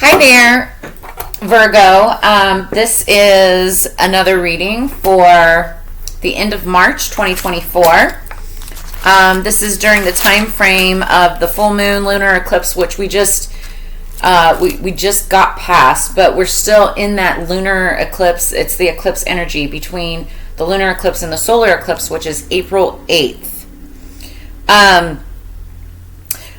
Hi there, Virgo. This is another reading for the end of March 2024. This is during the time frame of the full moon lunar eclipse, which we just got past, but we're still in that lunar eclipse. It's the eclipse energy between the lunar eclipse and the solar eclipse, which is April 8th.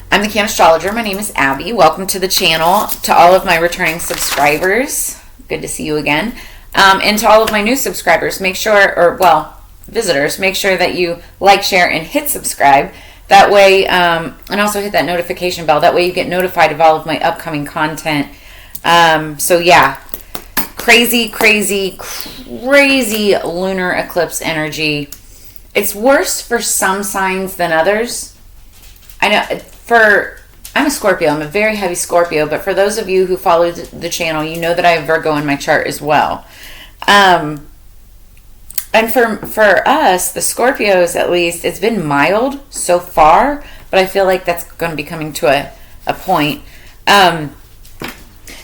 I'm the Cannastrologer. My name is Abby. Welcome to the channel. To all of my returning subscribers, good to see you again. And to all of my new subscribers, visitors, make sure that you like, share, and hit subscribe. That way, and also hit that notification bell. That way you get notified of all of my upcoming content. So yeah, crazy lunar eclipse energy. It's worse for some signs than others. I know I'm a Scorpio. I'm a very heavy Scorpio, but for those of you who follow the channel, you know that I have Virgo in my chart as well. And for us, the Scorpios at least, it's been mild so far, but I feel like that's going to be coming to a point.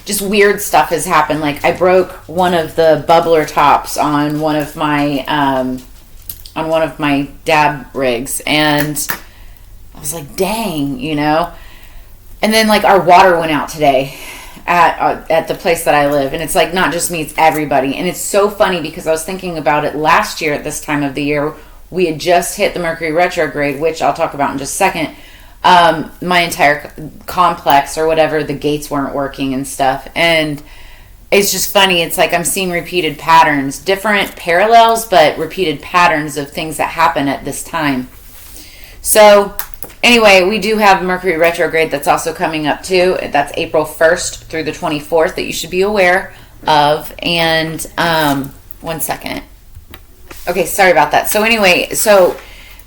Just weird stuff has happened. Like I broke one of the bubbler tops on one of my dab rigs, and I was like, dang, and then like our water went out today at the place that I live, and it's like not just me, it's everybody. And it's so funny because I was thinking about it last year at this time of the year. We had just hit the Mercury retrograde, which I'll talk about in just a second. My entire complex or whatever, the gates weren't working and stuff, and it's just funny. It's like I'm seeing repeated patterns, different parallels, but repeated patterns of things that happen at this time. So anyway, we do have Mercury retrograde that's also coming up too. That's April 1st through the 24th that you should be aware of. And one second. Okay, sorry about that. So anyway,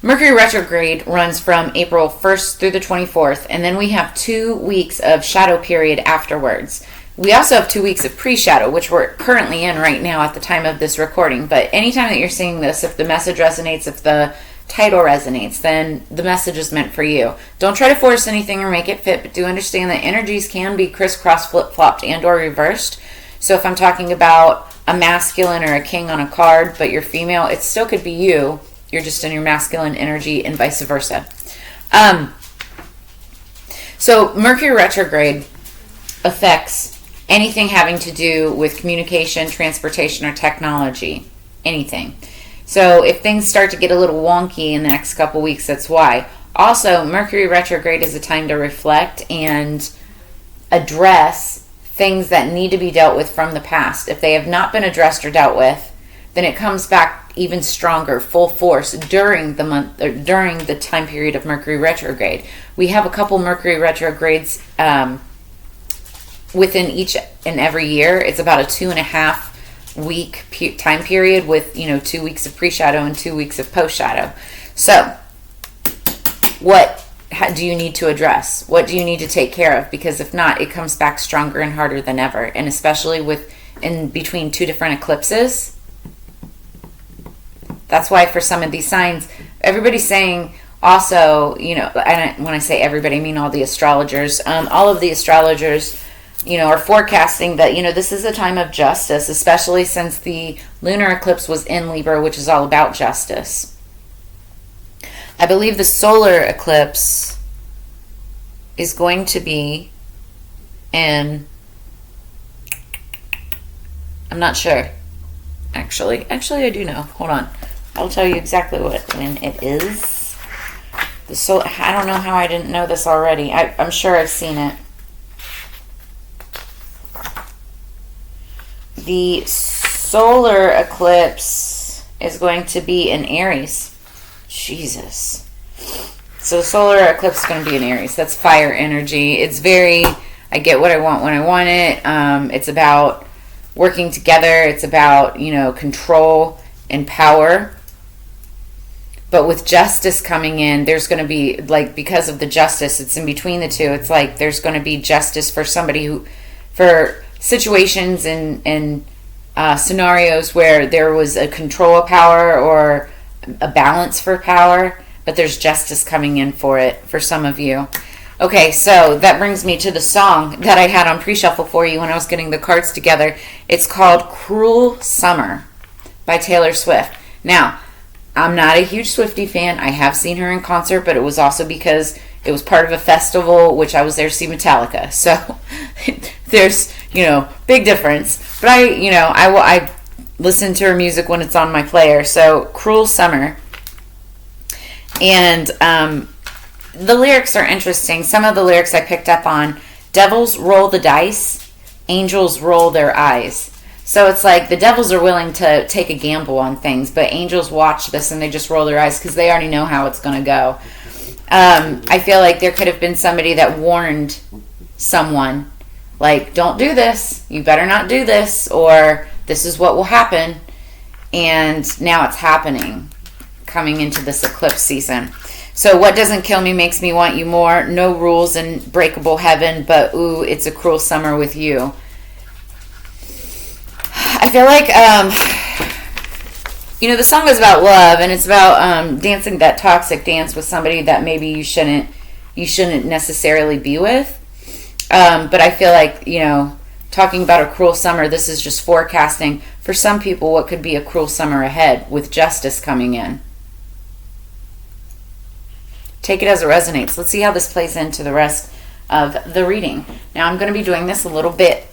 Mercury retrograde runs from April 1st through the 24th, and then we have 2 weeks of shadow period afterwards. We also have 2 weeks of pre-shadow, which we're currently in right now at the time of this recording. But anytime that you're seeing this, if the message resonates, if the title resonates, then the message is meant for you. Don't try to force anything or make it fit, but do understand that energies can be crisscross, flip-flopped, and or reversed. So if I'm talking about a masculine or a king on a card, but you're female, it still could be you. You're just in your masculine energy, and vice versa. So Mercury retrograde affects anything having to do with communication, transportation, or technology. Anything. So if things start to get a little wonky in the next couple weeks, that's why. Also, Mercury retrograde is a time to reflect and address things that need to be dealt with from the past. If they have not been addressed or dealt with, then it comes back even stronger, full force during the month, or during the time period of Mercury retrograde. We have a couple Mercury retrogrades within each and every year. It's about a 2.5 week time period with 2 weeks of pre-shadow and 2 weeks of post-shadow. So what do you need to address? What do you need to take care of? Because if not, it comes back stronger and harder than ever. And especially in between two different eclipses. That's why for some of these signs, everybody's saying also, and when I say everybody, I mean all the astrologers. All of the astrologers are forecasting that, this is a time of justice, especially since the lunar eclipse was in Libra, which is all about justice. I believe the solar eclipse is going to be in, I'm not sure. Actually, I do know. Hold on. I'll tell you exactly when it is. I don't know how I didn't know this already. I'm sure I've seen it. The solar eclipse is going to be in Aries. Jesus. So the solar eclipse is going to be in Aries. That's fire energy. It's I get what I want when I want it. It's about working together. It's about, control and power. But with justice coming in, there's going to be, because of the justice, it's in between the two. It's like there's going to be justice for somebody for situations and scenarios where there was a control of power or a balance for power, but there's justice coming in for it for some of you. Okay, so that brings me to the song that I had on pre-shuffle for you when I was getting the cards together. It's called Cruel Summer by Taylor Swift. Now, I'm not a huge Swiftie fan. I have seen her in concert, but it was also because it was part of a festival, which I was there to see Metallica. So there's, big difference. But I listen to her music when it's on my player. So Cruel Summer. And the lyrics are interesting. Some of the lyrics I picked up on: devils roll the dice, angels roll their eyes. So it's like the devils are willing to take a gamble on things, but angels watch this and they just roll their eyes because they already know how it's going to go. I feel like there could have been somebody that warned someone, like, don't do this, you better not do this, or this is what will happen. And now it's happening, coming into this eclipse season. So what doesn't kill me makes me want you more. No rules in breakable heaven, but ooh, it's a cruel summer with you. I feel like, the song is about love, and it's about dancing that toxic dance with somebody that maybe you shouldn't necessarily be with. But I feel like, talking about a cruel summer, this is just forecasting for some people what could be a cruel summer ahead with justice coming in. Take it as it resonates. Let's see how this plays into the rest of the reading. Now I'm going to be doing this a little bit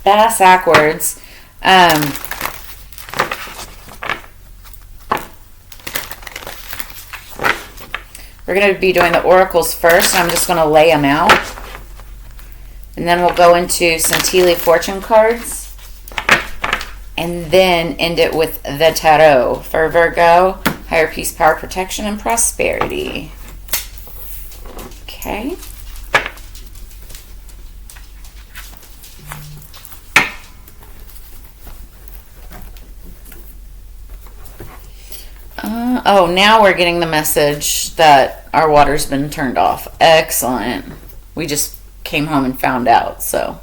backwards. We're going to be doing the oracles first. I'm just going to lay them out. And then we'll go into some tea leaf fortune cards. And then end it with the tarot for Virgo, higher peace, power, protection, and prosperity. Okay. Now we're getting the message that our water's been turned off. Excellent. We just came home and found out, so.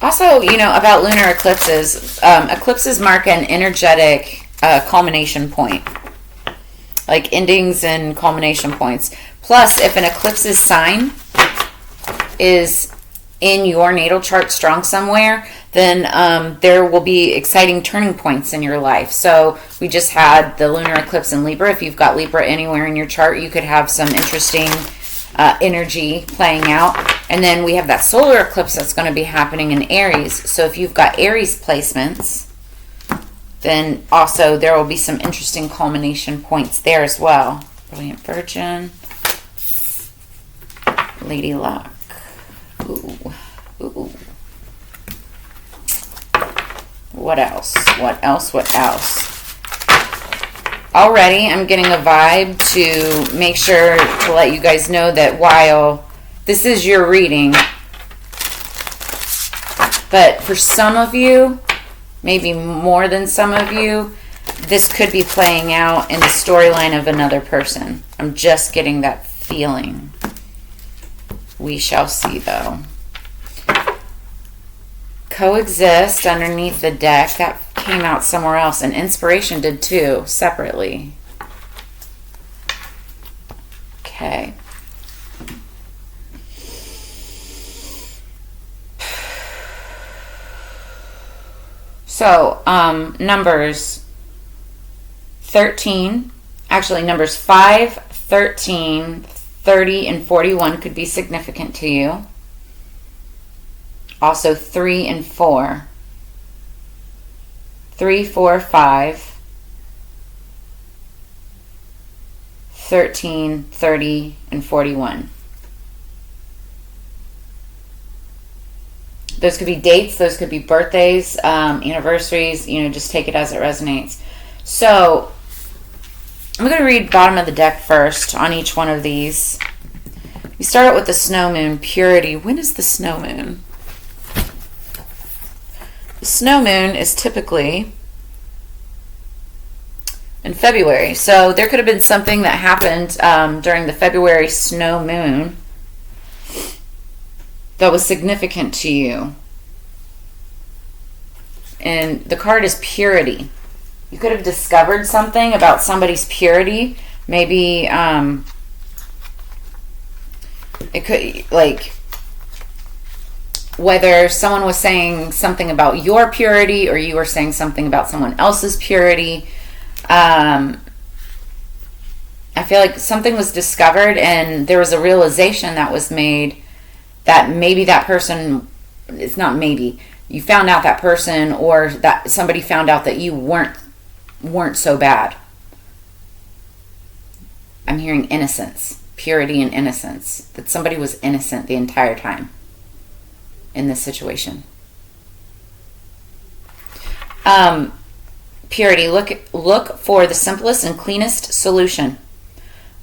Also, about lunar eclipses. Eclipses mark an energetic culmination point. Like endings and culmination points. Plus, if an eclipse's sign is in your natal chart strong somewhere, then there will be exciting turning points in your life. So we just had the lunar eclipse in Libra. If you've got Libra anywhere in your chart, you could have some interesting energy playing out. And then we have that solar eclipse that's going to be happening in Aries. So if you've got Aries placements, then also there will be some interesting culmination points there as well. Brilliant Virgin, Lady Luck. Ooh. What else? Already, I'm getting a vibe to make sure to let you guys know that while this is your reading, but for some of you, maybe more than some of you, this could be playing out in the storyline of another person. I'm just getting that feeling. We shall see, though. Coexist underneath the deck. That came out somewhere else. And Inspiration did too, separately. Okay. So, numbers 13, actually numbers 5, 13, 30, and 41 could be significant to you. Also 3 and 4. 3, 4, 5. 13, 30, and 41. Those could be dates, those could be birthdays, anniversaries, just take it as it resonates. So, I'm going to read bottom of the deck first on each one of these. We start out with the snow moon, purity. When is the snow moon? The snow moon is typically in February. So there could have been something that happened during the February snow moon that was significant to you. And the card is purity. you could have discovered something about somebody's purity. Maybe it could, like, whether someone was saying something about your purity or you were saying something about someone else's purity. I feel like something was discovered and there was a realization that was made that maybe that person, it's not maybe, you found out that person, or that somebody found out that you weren't so bad. I'm hearing innocence, purity and innocence, that somebody was innocent the entire time in this situation. Purity, look for the simplest and cleanest solution.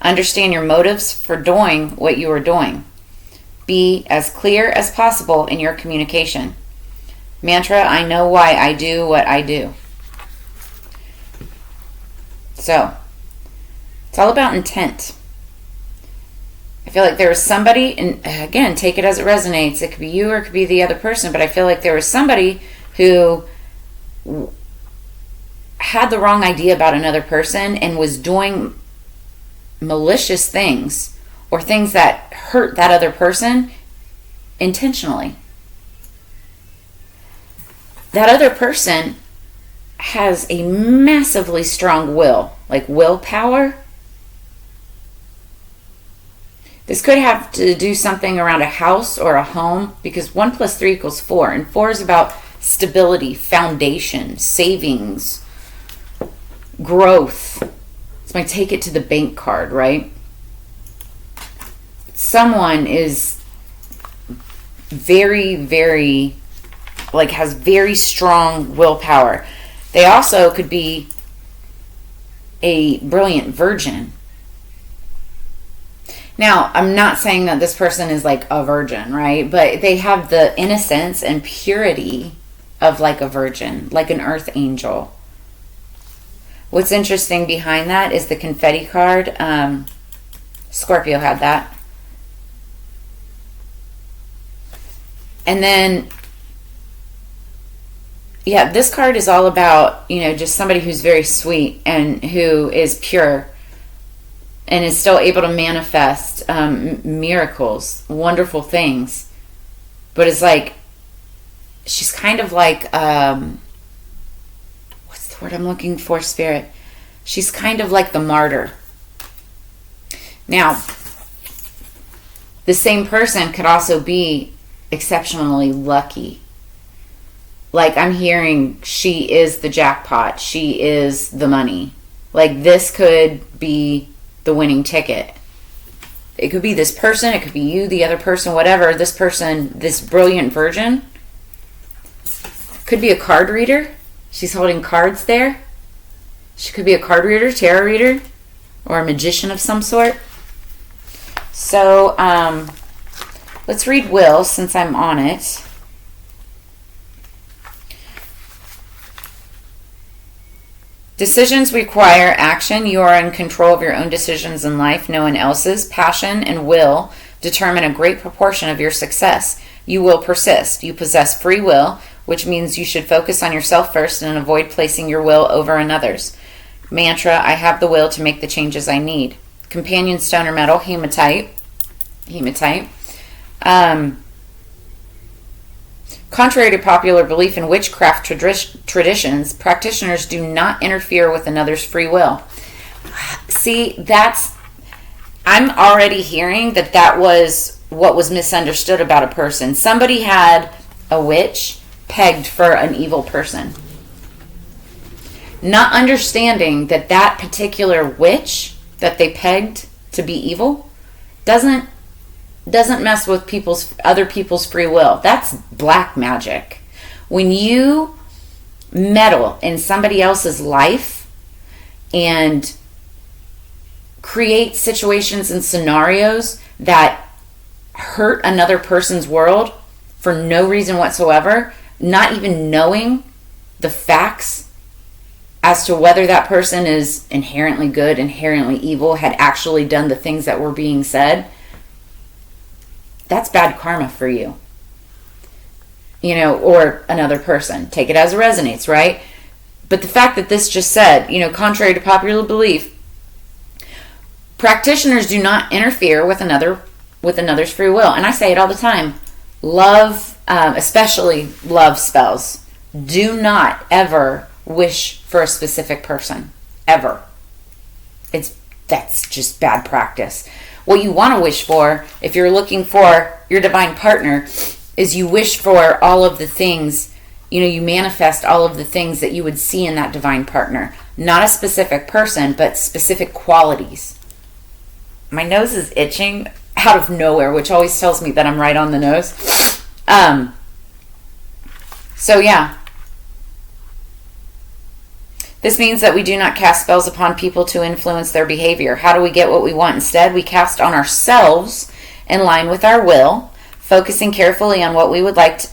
Understand your motives for doing what you are doing. Be as clear as possible in your communication. Mantra, I know why I do what I do. So, it's all about intent. I feel like there was somebody, and again, take it as it resonates. It could be you or it could be the other person, but I feel like there was somebody who had the wrong idea about another person and was doing malicious things or things that hurt that other person intentionally. That other person has a massively strong will, like willpower. This could have to do something around a house or a home, because 1 + 3 = 4, and 4 is about stability, foundation, savings, growth. It's my take it to the bank card, right? Someone is very, very, like, has very strong willpower. They also could be a brilliant virgin. Now, I'm not saying that this person is like a virgin, right? But they have the innocence and purity of like a virgin, like an earth angel. What's interesting behind that is the confetti card. Scorpio had that. And then, yeah, this card is all about, just somebody who's very sweet and who is pure and is still able to manifest miracles, wonderful things. But it's like, she's kind of like, what's the word I'm looking for, Spirit? She's kind of like the martyr. Now, the same person could also be exceptionally lucky. Like, I'm hearing she is the jackpot. She is the money. Like, this could be the winning ticket. It could be this person. It could be you, the other person, whatever. This person, this brilliant virgin, could be a card reader. She's holding cards there. She could be a card reader, tarot reader, or a magician of some sort. So, let's read Will since I'm on it. Decisions require action. You are in control of your own decisions in life, no one else's. Passion and will determine a great proportion of your success. You will persist. You possess free will, which means you should focus on yourself first and avoid placing your will over another's. Mantra, I have the will to make the changes I need. Companion stone or metal, hematite. Contrary to popular belief in witchcraft traditions, practitioners do not interfere with another's free will. See, I'm already hearing that was what was misunderstood about a person. Somebody had a witch pegged for an evil person. Not understanding that particular witch that they pegged to be evil doesn't mess with other people's free will. That's black magic. When you meddle in somebody else's life and create situations and scenarios that hurt another person's world for no reason whatsoever, not even knowing the facts as to whether that person is inherently good, inherently evil, had actually done the things that were being said, that's bad karma for you. Or another person. Take it as it resonates, right? But the fact that this just said, contrary to popular belief, practitioners do not interfere with another's free will. And I say it all the time. Love, especially love spells, do not ever wish for a specific person. Ever. That's just bad practice. What you want to wish for, if you're looking for your divine partner, is you wish for all of the things, you manifest all of the things that you would see in that divine partner. Not a specific person, but specific qualities. My nose is itching out of nowhere, which always tells me that I'm right on the nose. So yeah. This means that we do not cast spells upon people to influence their behavior. How do we get what we want? Instead, we cast on ourselves in line with our will, focusing carefully on what we would like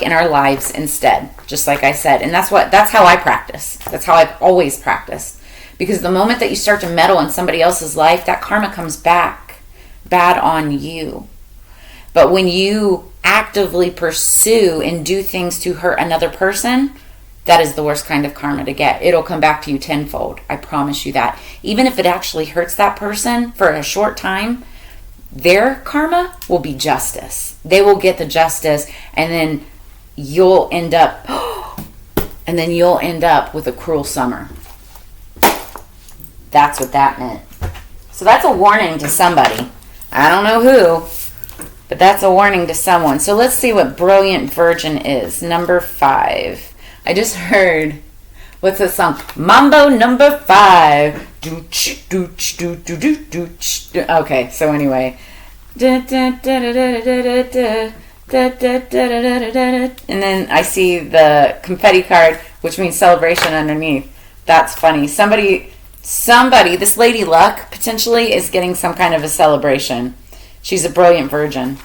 in our lives instead, just like I said. And that's how I practice. That's how I've always practiced. Because the moment that you start to meddle in somebody else's life, that karma comes back bad on you. But when you actively pursue and do things to hurt another person, that is the worst kind of karma to get. It'll come back to you tenfold. I promise you that. Even if it actually hurts that person for a short time, their karma will be justice. They will get the justice, and then you'll end up with a cruel summer. That's what that meant. So that's a warning to somebody. I don't know who, but that's a warning to someone. So let's see what Brilliant Virgin is. Number 5. I just heard, what's that song? Mambo number 5. Okay, so anyway. And then I see the confetti card, which means celebration underneath. That's funny. Somebody, this Lady Luck potentially is getting some kind of a celebration. She's a brilliant virgin.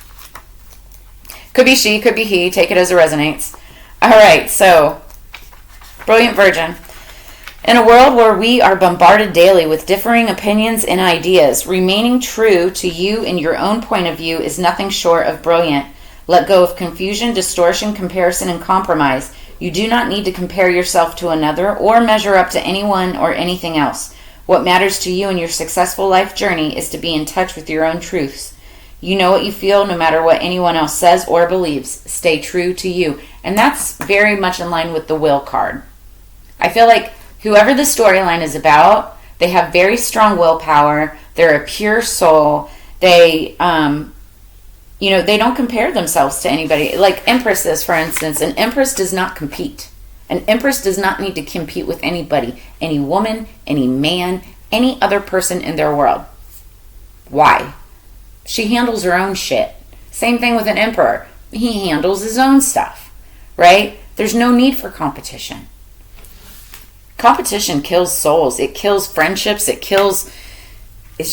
Could be she, could be he. Take it as it resonates. All right, so Brilliant Virgin. In a world where we are bombarded daily with differing opinions and ideas, remaining true to you and your own point of view is nothing short of brilliant. Let go of confusion, distortion, comparison, and compromise. You do not need to compare yourself to another or measure up to anyone or anything else. What matters to you in your successful life journey is to be in touch with your own truths. You know what you feel no matter what anyone else says or believes. Stay true to you. And that's very much in line with the will card. I feel like whoever the storyline is about, they have very strong willpower. They're a pure soul. They, they don't compare themselves to anybody. Like empresses, for instance. An empress does not compete. An empress does not need to compete with anybody. Any woman, any man, any other person in their world. Why? She handles her own shit. Same thing with an emperor. He handles his own stuff, right? There's no need for competition. Competition kills souls. It kills friendships. There is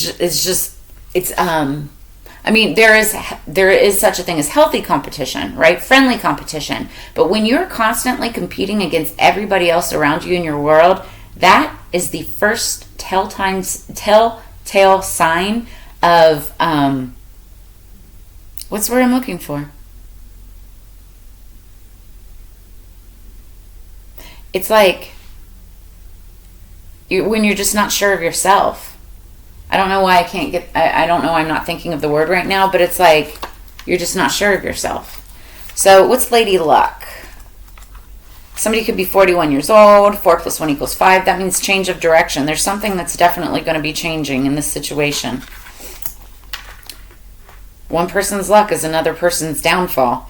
such a thing as healthy competition, right? Friendly competition. But when you're constantly competing against everybody else around you in your world, that is the first telltale sign of, what's the word I'm looking for? It's like, when you're just not sure of yourself. I don't know why I don't know why I'm not thinking of the word right now, but it's like you're just not sure of yourself. So what's Lady Luck? Somebody could be 41 years old. 4 + 1 = 5. That means change of direction. There's something that's definitely going to be changing in this situation. One person's luck is another person's downfall.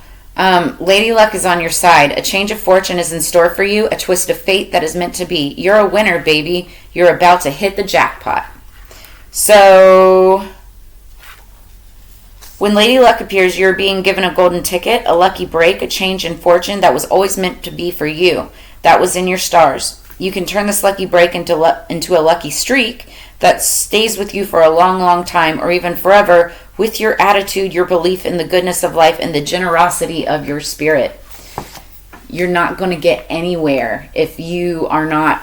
Lady Luck is on your side. A change of fortune is in store for you. A twist of fate that is meant to be. You're a winner, baby. You're about to hit the jackpot. So, when Lady Luck appears, you're being given a golden ticket, a lucky break, a change in fortune that was always meant to be for you. That was in your stars. You can turn this lucky break into a lucky streak that stays with you for a long, long time, or even forever, with your attitude, your belief in the goodness of life, and the generosity of your spirit. You're not going to get anywhere if you are not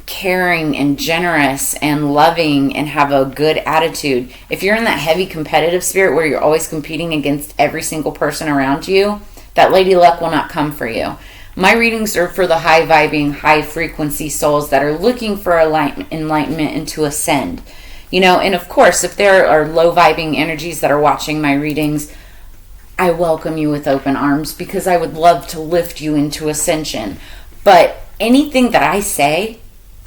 caring and generous and loving and have a good attitude. If you're in that heavy competitive spirit where you're always competing against every single person around you, that Lady Luck will not come for you. My readings are for the high vibing, high frequency souls that are looking for enlightenment and to ascend. And of course, if there are low vibing energies that are watching my readings, I welcome you with open arms because I would love to lift you into ascension. But anything that I say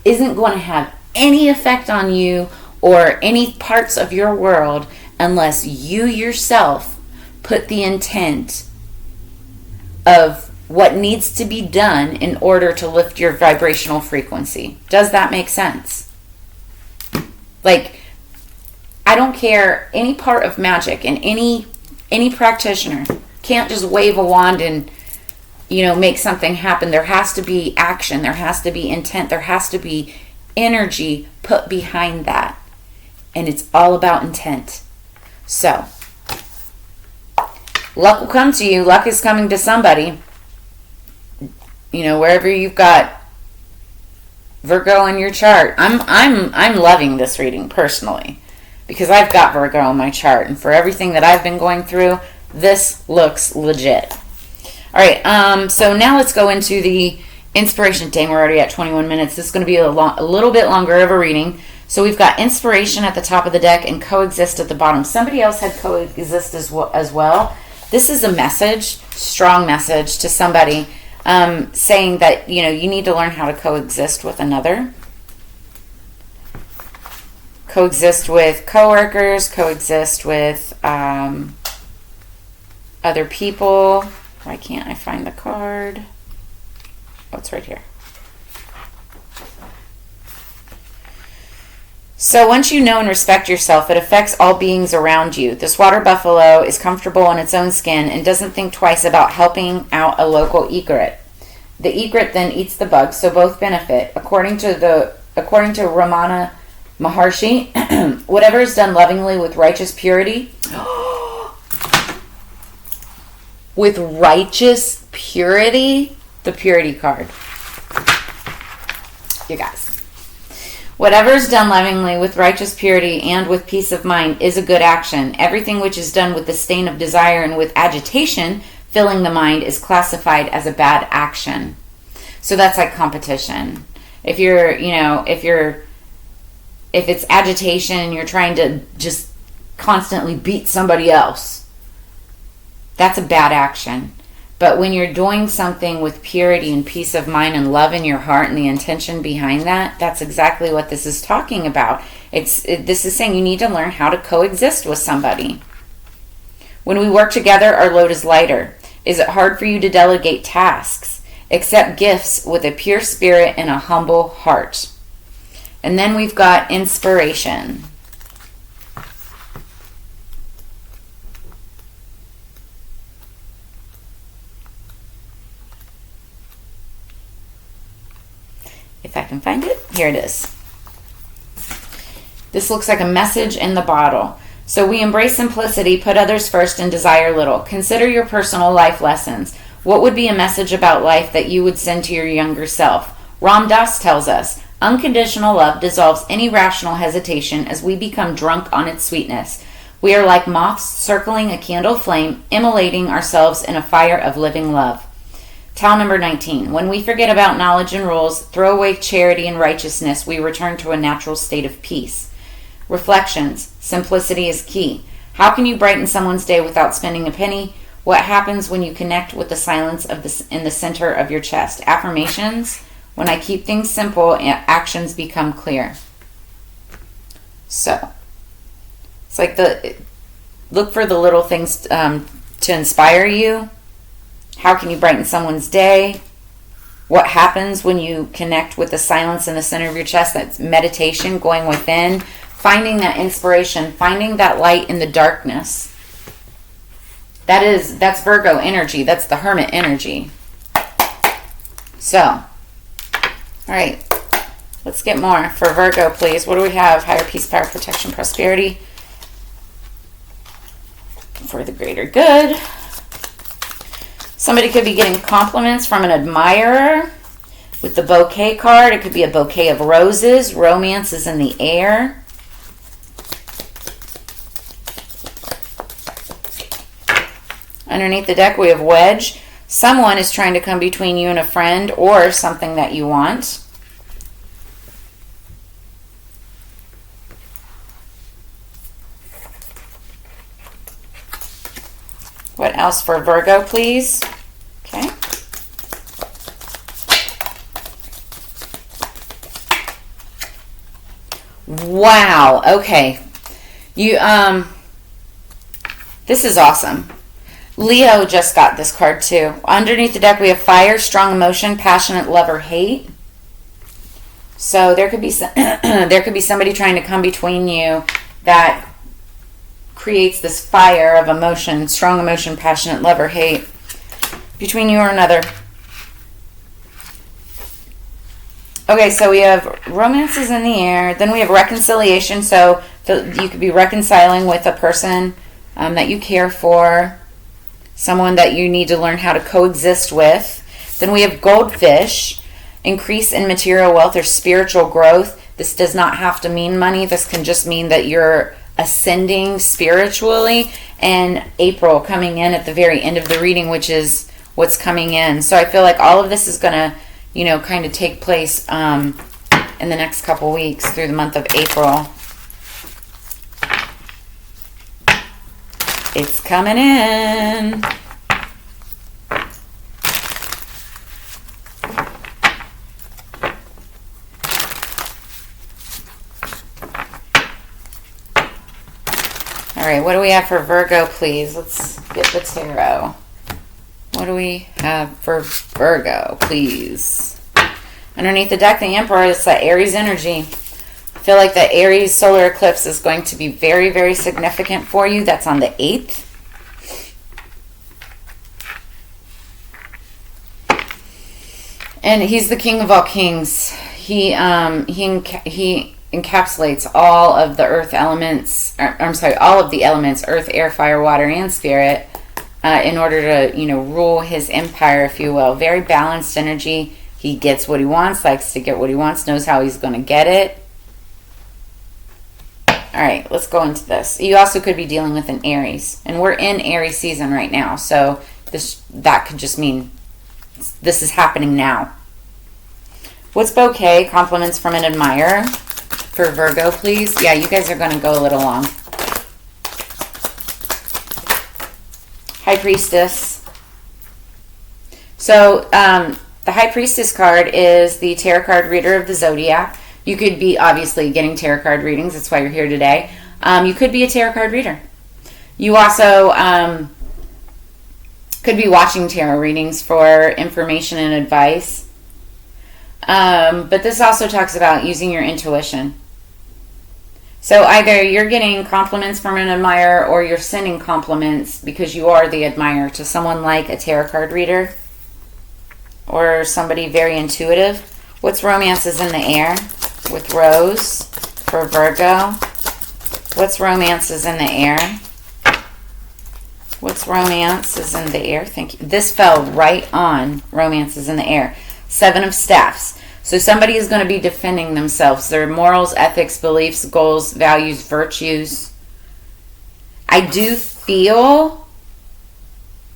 isn't going to have any effect on you or any parts of your world unless you yourself put the intent of what needs to be done in order to lift your vibrational frequency. Does that make sense? Like, I don't care, any part of magic and any practitioner can't just wave a wand and make something happen. There has to be action, there has to be intent, there has to be energy put behind that. And it's all about intent. So, luck will come to you. Luck is coming to somebody. Wherever you've got Virgo in your chart. I'm loving this reading personally because I've got Virgo in my chart, and for everything that I've been going through, this looks legit. All right, so now let's go into the inspiration. Dang, we're already at 21 minutes. This is going to be a little bit longer of a reading. So we've got inspiration at the top of the deck and coexist at the bottom. Somebody else had coexist as well. This is a message, strong message to somebody saying that, you need to learn how to coexist with another. Coexist with coworkers, coexist with other people. Why can't I find the card? Oh, it's right here. So once you know and respect yourself, it affects all beings around you. This water buffalo is comfortable in its own skin and doesn't think twice about helping out a local egret. The egret then eats the bug, so both benefit. According to Ramana Maharshi, whatever is done lovingly with righteous purity, with righteous purity, the purity card. You guys. Whatever is done lovingly with righteous purity and with peace of mind is a good action. Everything which is done with the stain of desire and with agitation filling the mind is classified as a bad action. So that's like competition. If it's agitation and you're trying to just constantly beat somebody else, that's a bad action. But when you're doing something with purity and peace of mind and love in your heart and the intention behind that, that's exactly what this is talking about. This is saying you need to learn how to coexist with somebody. When we work together, our load is lighter. Is it hard for you to delegate tasks? Accept gifts with a pure spirit and a humble heart. And then we've got inspiration. If I can find it, here it is. This looks like a message in the bottle. So we embrace simplicity, put others first, and desire little. Consider your personal life lessons. What would be a message about life that you would send to your younger self? Ram Dass tells us, unconditional love dissolves any rational hesitation as we become drunk on its sweetness. We are like moths circling a candle flame, immolating ourselves in a fire of living love. Tao number 19. When we forget about knowledge and rules, throw away charity and righteousness, we return to a natural state of peace. Reflections. Simplicity is key. How can you brighten someone's day without spending a penny? What happens when you connect with the silence in the center of your chest? Affirmations. When I keep things simple, actions become clear. So, it's like look for the little things to inspire you. How can you brighten someone's day? What happens when you connect with the silence in the center of your chest? That's meditation, going within, finding that inspiration, finding that light in the darkness. That's Virgo energy. That's the hermit energy. So, all right, let's get more for Virgo, please. What do we have? Higher peace, power, protection, prosperity. For the greater good. Somebody could be getting compliments from an admirer with the bouquet card. It could be a bouquet of roses. Romance is in the air. Underneath the deck, we have wedge. Someone is trying to come between you and a friend or something that you want. What else for Virgo, please? Okay. Wow. Okay. This is awesome. Leo just got this card too. Underneath the deck we have fire, strong emotion, passionate love or hate. So there could be somebody trying to come between you that creates this fire of emotion, strong emotion, passionate love or hate between you or another. Okay, so we have romances in the air. Then we have reconciliation. So you could be reconciling with a person that you care for, someone that you need to learn how to coexist with. Then we have goldfish, increase in material wealth or spiritual growth. This does not have to mean money. This can just mean that you're ascending spiritually. And April coming in at the very end of the reading, which is what's coming in. So I feel like all of this is going to, kind of take place in the next couple weeks through the month of April. It's coming in. All right, what do we have for Virgo, please? Let's get the tarot. What do we have for Virgo, please? Underneath the deck, the Emperor, is the Aries energy. I feel like the Aries solar eclipse is going to be very, very significant for you. That's on the 8th. And he's the king of all kings. He encapsulates all of the earth elements. All of the elements: earth, air, fire, water, and spirit. In order to, rule his empire, if you will. Very balanced energy. He gets what he wants, likes to get what he wants, knows how he's going to get it. All right, let's go into this. You also could be dealing with an Aries. And we're in Aries season right now. So that could just mean this is happening now. What's bouquet? Compliments from an admirer for Virgo, please. Yeah, you guys are going to go a little long. High Priestess. So the High Priestess card is the tarot card reader of the Zodiac. You could be obviously getting tarot card readings. That's why you're here today. You could be a tarot card reader. You also could be watching tarot readings for information and advice. But this also talks about using your intuition. So either you're getting compliments from an admirer or you're sending compliments because you are the admirer to someone like a tarot card reader or somebody very intuitive. What's romances in the air with Rose for Virgo? What's romances in the air? What's romances in the air? Thank you. This fell right on romances in the air. 7 of Staffs. So somebody is going to be defending themselves, their morals, ethics, beliefs, goals, values, virtues. I do feel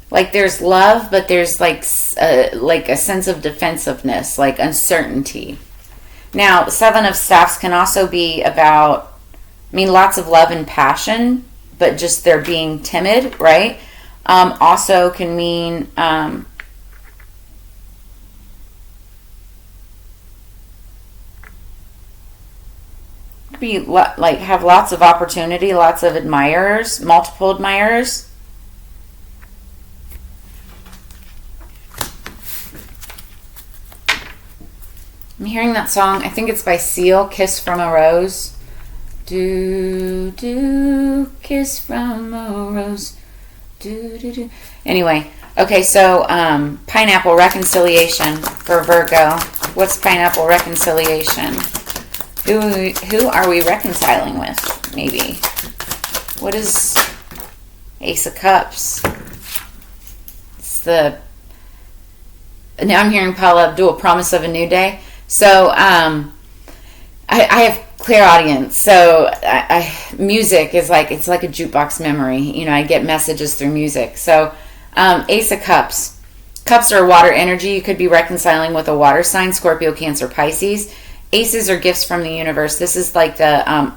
like there's love, but there's like a sense of defensiveness, like uncertainty. Now, 7 of Staffs can also be about, lots of love and passion, but just they're being timid, right? Also can mean... be like have lots of opportunity, lots of admirers, multiple admirers. I'm hearing that song. I think it's by Seer, Kiss from a Rose. Do do kiss from a rose. Do do do. Anyway, okay, so pineapple reconciliation for Virgo. What's pineapple reconciliation? Who are we reconciling with, maybe? What is Ace of Cups? It's now I'm hearing Paula Abdul, Promise of a New Day. So I have clairaudience. So music is it's like a jukebox memory. I get messages through music. So Ace of Cups. Cups are water energy. You could be reconciling with a water sign, Scorpio, Cancer, Pisces. Aces are gifts from the universe. This is like the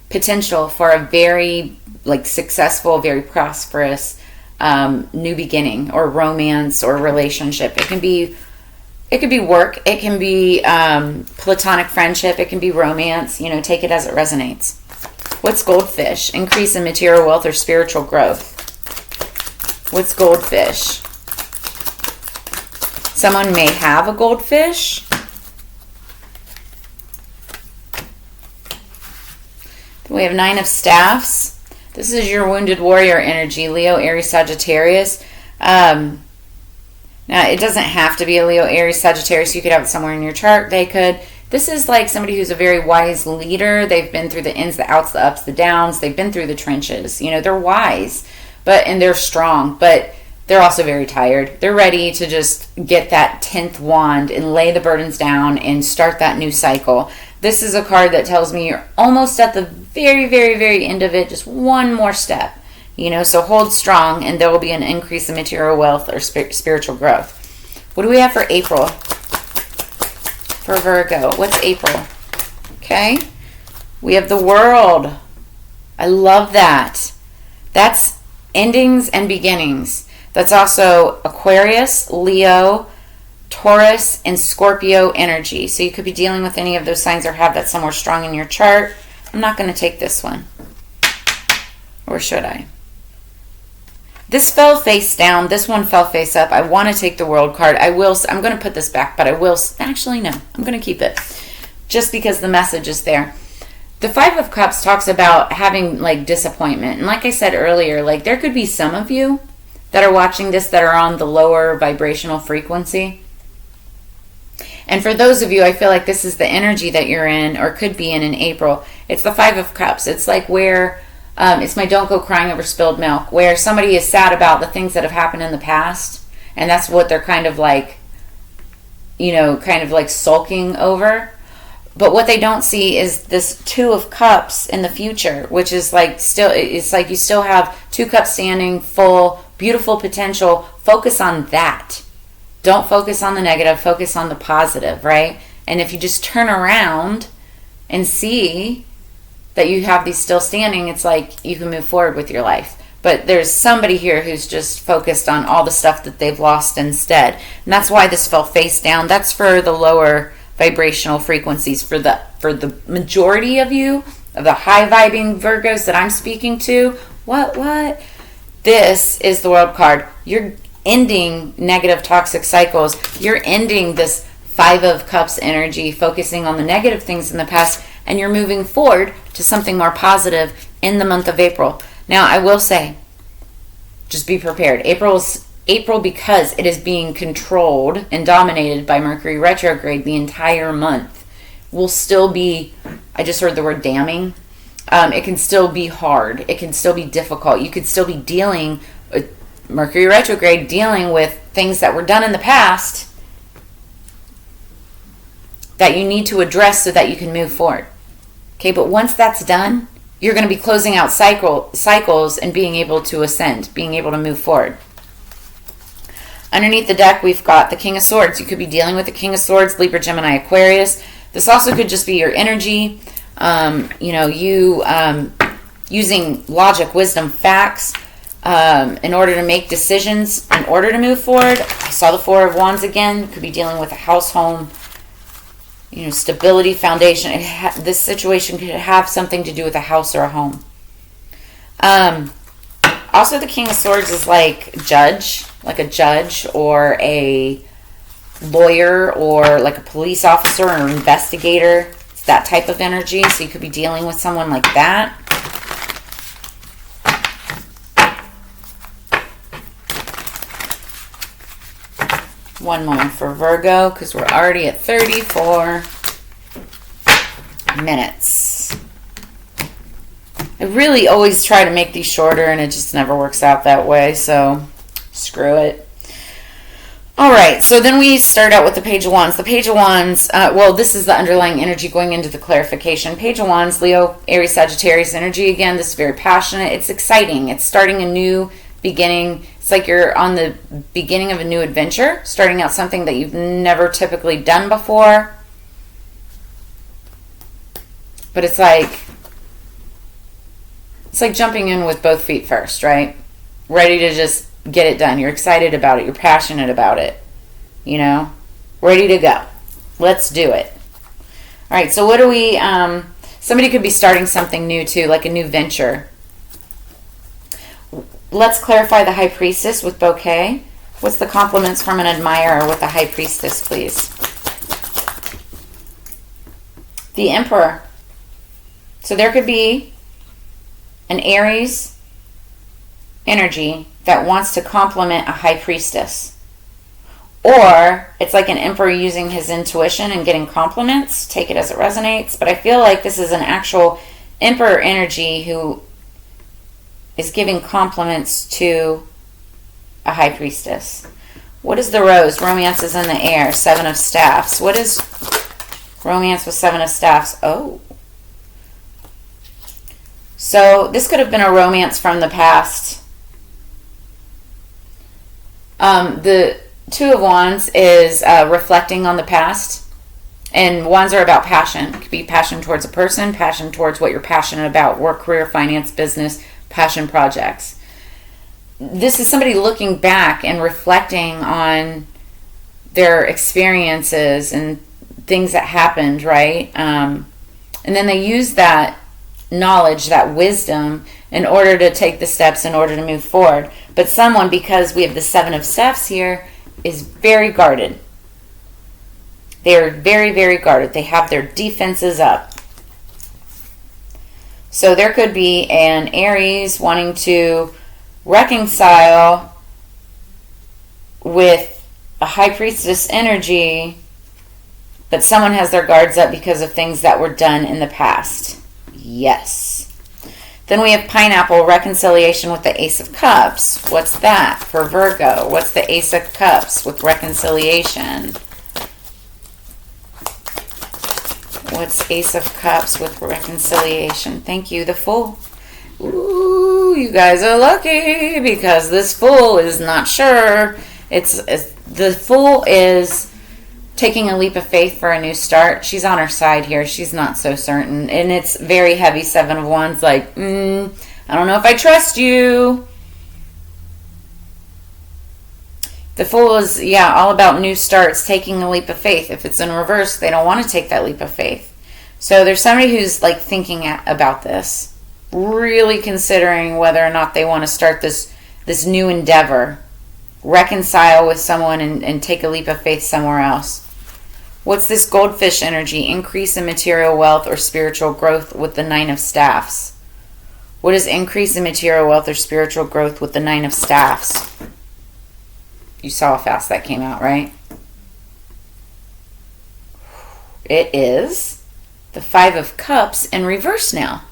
potential for a very like successful, very prosperous new beginning or romance or relationship. It could be work. It can be platonic friendship. It can be romance. Take it as it resonates. What's goldfish? Increase in material wealth or spiritual growth. What's goldfish? Someone may have a goldfish. We have 9 of Staffs. This is your wounded warrior energy, Leo, Aries, Sagittarius. Now, it doesn't have to be a Leo, Aries, Sagittarius. You could have it somewhere in your chart. They could. This is like somebody who's a very wise leader. They've been through the ins, the outs, the ups, the downs. They've been through the trenches. They're wise, and they're strong, but they're also very tired. They're ready to just get that 10th wand and lay the burdens down and start that new cycle. This is a card that tells me you're almost at the very, very, very end of it. Just one more step. So hold strong, and there will be an increase in material wealth or spiritual growth. What do we have for April? For Virgo. What's April? Okay. We have the World. I love that. That's endings and beginnings. That's also Aquarius, Leo, Taurus, and Scorpio energy. So you could be dealing with any of those signs or have that somewhere strong in your chart. I'm not going to take this one. Or should I? This fell face down. This one fell face up. I want to take the World card. I'm going to put this back, but I will. Actually, no. I'm going to keep it. Just because the message is there. The 5 of Cups talks about having like disappointment. And like I said earlier, like there could be some of you that are watching this that are on the lower vibrational frequency. And for those of you, I feel like this is the energy that you're in or could be in April. It's the 5 of Cups. It's like where, it's my don't go crying over spilled milk, where somebody is sad about the things that have happened in the past. And that's what they're kind of like, sulking over. But what they don't see is this 2 of Cups in the future, which is like it's like you still have 2 cups standing full, beautiful potential. Focus on that. Don't focus on the negative, focus on the positive, right? And if you just turn around and see that you have these still standing, it's like you can move forward with your life. But there's somebody here who's just focused on all the stuff that they've lost instead. And that's why this fell face down. That's for the lower vibrational frequencies. For the majority of you, of the high vibing Virgos that I'm speaking to, what? This is the World card. You're ending negative toxic cycles. You're ending this 5 of Cups energy, focusing on the negative things in the past, and you're moving forward to something more positive in the month of April. Now, I will say, just be prepared. April, because it is being controlled and dominated by Mercury retrograde the entire month, will still be, I just heard the word damning. It can still be hard. It can still be difficult. You could still be dealing with Mercury retrograde, dealing with things that were done in the past that you need to address so that you can move forward. Okay, but once that's done, you're going to be closing out cycles and being able to ascend, being able to move forward. Underneath the deck, we've got the King of Swords. You could be dealing with the King of Swords, Libra, Gemini, Aquarius. This also could just be your energy, using logic, wisdom, facts in order to make decisions, in order to move forward. I saw the 4 of Wands again. Could be dealing with a house, home, stability, foundation. This situation could have something to do with a house or a home. Also, the King of Swords is like a judge or a lawyer or like a police officer or an investigator. It's that type of energy. So you could be dealing with someone like that. One more for Virgo, because we're already at 34 minutes. I really always try to make these shorter, and it just never works out that way, so screw it. All right, so then we start out with the Page of Wands. The Page of Wands, this is the underlying energy going into the clarification. Page of Wands, Leo, Aries, Sagittarius energy. Again, this is very passionate. It's exciting. It's starting a new beginning. It's like you're on the beginning of a new adventure, starting out something that you've never typically done before. But it's like jumping in with both feet first, right? Ready to just get it done. You're excited about it. You're passionate about it. You know? Ready to go. Let's do it. All right, so what do we... somebody could be starting something new, too, like a new venture. Let's clarify the High Priestess with bouquet. What's the compliments from an admirer with the High Priestess, please? The Emperor. So there could be an Aries energy that wants to compliment a High Priestess. Or it's like an Emperor using his intuition and getting compliments. Take it as it resonates. But I feel like this is an actual Emperor energy who is giving compliments to a High Priestess. What is the Rose? Romance is in the air. Seven of Staffs. What is romance with Seven of Staffs? Oh. So this could have been a romance from the past. The Two of Wands is reflecting on the past. And wands are about passion. It could be passion towards a person, passion towards what you're passionate about, work, career, finance, business, passion projects. This is somebody looking back and reflecting on their experiences and things that happened, right? And then they use that knowledge, that wisdom, in order to take the steps in order to move forward. But someone, because we have the Seven of Staffs here, is very guarded. They are very, very guarded. They have their defenses up. So there could be an Aries wanting to reconcile with a High Priestess energy, but someone has their guards up because of things that were done in the past. Yes. Then we have Pineapple, reconciliation with the Ace of Cups. What's that for Virgo? What's the Ace of Cups with reconciliation? What's Ace of Cups with reconciliation? Thank you, the Fool. Ooh, you guys are lucky because this Fool is not sure. The Fool is taking a leap of faith for a new start. She's on her side here. She's not so certain. And it's very heavy Seven of Wands, like, I don't know if I trust you. The Fool is, all about new starts, taking a leap of faith. If it's in reverse, they don't want to take that leap of faith. So there's somebody who's like thinking about this, really considering whether or not they want to start this new endeavor, reconcile with someone and take a leap of faith somewhere else. What's this Goldfish energy? Increase in material wealth or spiritual growth with the Nine of Staffs. What is increase in material wealth or spiritual growth with the Nine of Staffs? You saw how fast that came out, right? It is the Five of Cups in reverse now.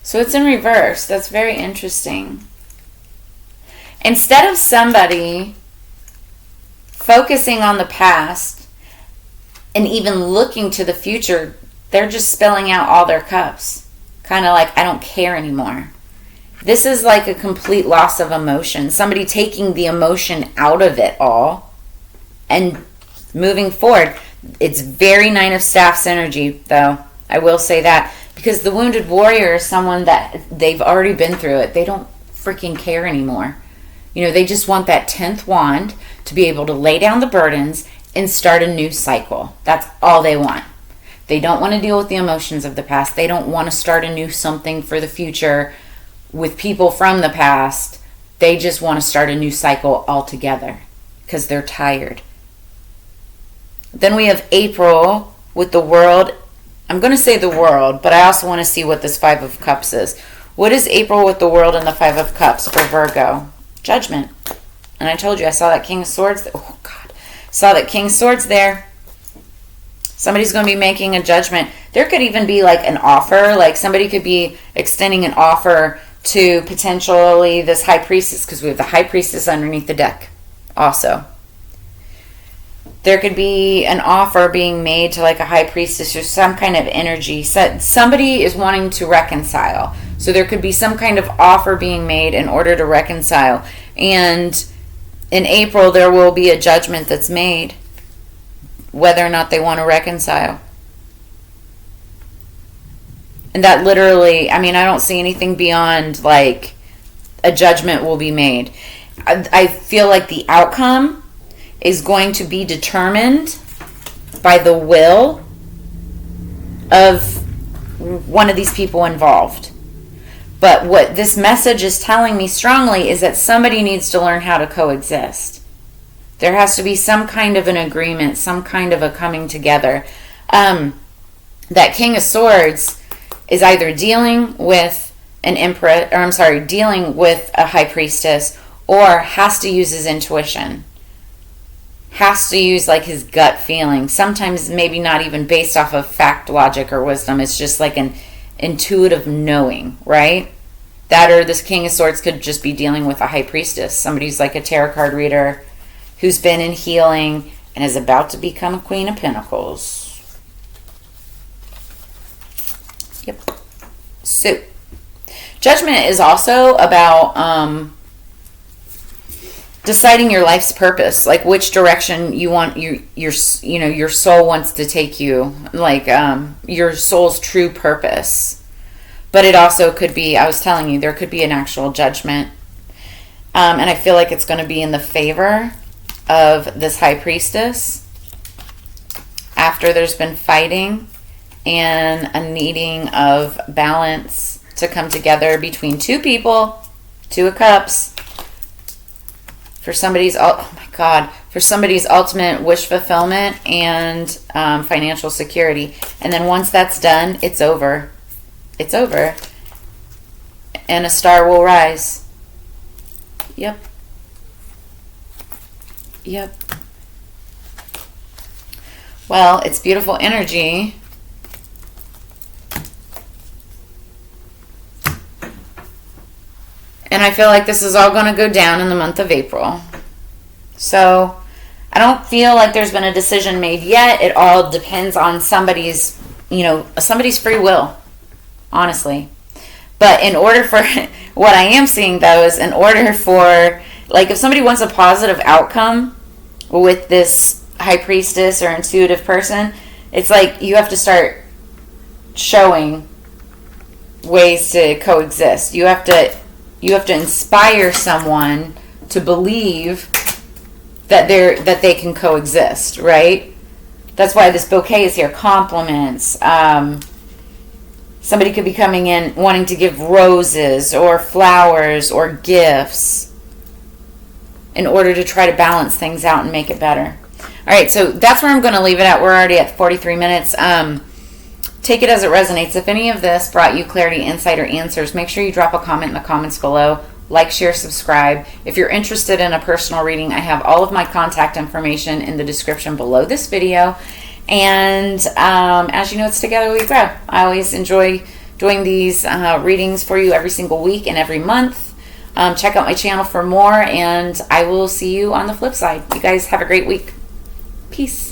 So it's in reverse. That's very interesting. Instead of somebody focusing on the past and even looking to the future, they're just spilling out all their cups. Kind of like, I don't care anymore. This is like a complete loss of emotion. Somebody taking the emotion out of it all and moving forward. It's very Nine of Staffs energy, though. I will say that. Because the Wounded Warrior is someone that they've already been through it. They don't freaking care anymore. They just want that 10th wand to be able to lay down the burdens and start a new cycle. That's all they want. They don't want to deal with the emotions of the past. They don't want to start a new something for the future with people from the past. They just want to start a new cycle altogether because they're tired. Then we have April with the World. I'm going to say the World, but I also want to see what this Five of Cups is. What is April with the World and the Five of Cups for Virgo? Judgment. And I told you, I saw that King of Swords. Oh, God. Saw that King of Swords there. Somebody's going to be making a judgment. There could even be like an offer. Like somebody could be extending an offer to potentially this High Priestess, because we have the High Priestess underneath the deck also. There could be an offer being made to like a high priestess or some kind of energy. Somebody is wanting to reconcile. So there could be some kind of offer being made in order to reconcile. And in April, there will be a judgment that's made whether or not they want to reconcile. And that literally, I mean, I don't see anything beyond like a judgment will be made. I feel like the outcome is going to be determined by the will of one of these people involved. But what this message is telling me strongly is that somebody needs to learn how to coexist. There has to be some kind of an agreement, some kind of a coming together. That King of Swords is either dealing with dealing with a high priestess, or has to use his intuition. Has to use like his gut feeling. Sometimes maybe not even based off of fact, logic, or wisdom. It's just like an intuitive knowing, right? That or this King of Swords could just be dealing with a high priestess. Somebody who's like a tarot card reader who's been in healing and is about to become a Queen of Pentacles. Yep. So, Judgment is also about deciding your life's purpose, like which direction you want your soul wants to take you, like your soul's true purpose. But it also could be, I was telling you, there could be an actual judgment, and I feel like it's going to be in the favor of this high priestess after there's been fighting and a needing of balance to come together between two people, Two of Cups, for somebody's ultimate wish fulfillment and financial security. And then once that's done, it's over. It's over. And a star will rise. Yep. Well, it's beautiful energy. And I feel like this is all going to go down in the month of April. So, I don't feel like there's been a decision made yet. It all depends on somebody's free will, honestly. But in order for, what I am seeing though is in order for, like if somebody wants a positive outcome with this high priestess or intuitive person, it's like you have to start showing ways to coexist. You have to inspire someone to believe that they can coexist, right? That's why this bouquet is here. Compliments. Somebody could be coming in wanting to give roses or flowers or gifts in order to try to balance things out and make it better. All right, so that's where I'm going to leave it at. We're already at 43 minutes. Take it as it resonates. If any of this brought you clarity, insight, or answers, make sure you drop a comment in the comments below. Like, share, subscribe. If you're interested in a personal reading, I have all of my contact information in the description below this video. And as you know, it's Together We Grow. I always enjoy doing these readings for you every single week and every month. Check out my channel for more, and I will see you on the flip side. You guys have a great week. Peace.